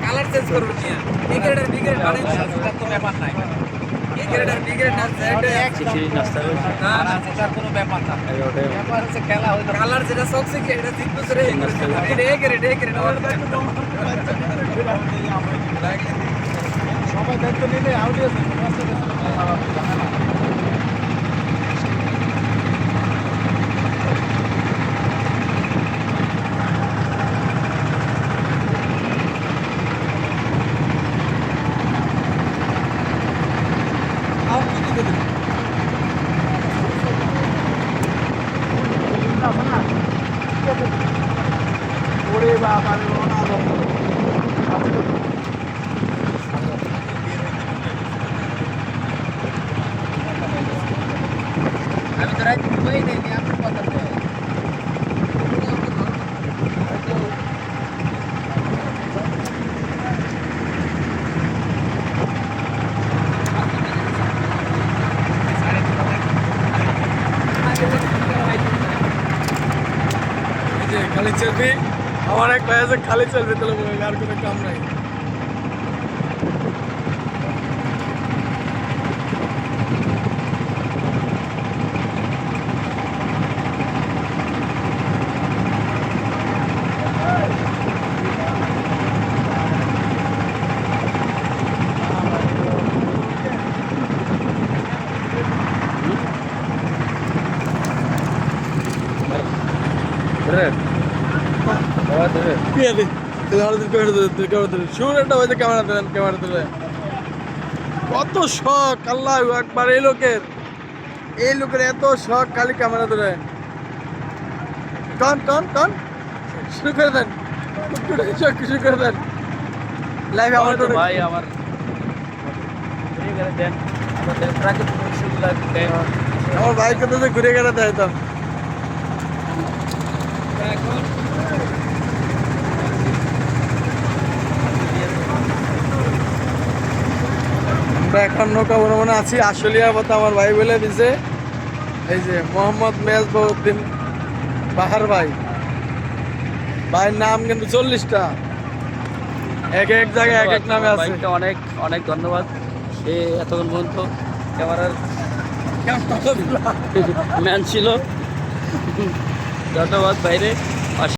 colour change করবো তো ব্যাপার নাই কোনো ব্যাপার না ব্যাপার হচ্ছে খেলা কালার যেটা সবসে এটা জিততেছে সবাই দায়িত্ব নিলে আউট ওরে বাবা আমি তো রাইতে বই দেইনি আপনি কথা বলেন খালি চলবি আমার এক ভাই আছে খালি চলবে তাহলে বলে আর কোনো কাম নাই কত শখ আল্লাহ একবার এই লোকের এত শখ খালি ক্যামেরা ধরে কন কন কন শুরু করে দেন শুরু করে দেন লাইভ আমার ভাই আমার আমার ভাইকে তো ঘুরে গেলে দেয় তো এখন নৌকা ভ্রমণে আছি আশুলিয়ার কথা আমার ভাই বলে দিছে এই যে মোহাম্মদ মেজবাউদ্দিন বাহার ভাইয়ের নাম কিন্তু 40টা এক জায়গায় এক এক নামে আছে অনেক অনেক ধন্যবাদ সে এতক্ষণ পর্যন্ত ক্যামেরার ম্যান ছিল ধন্যবাদ বাইরে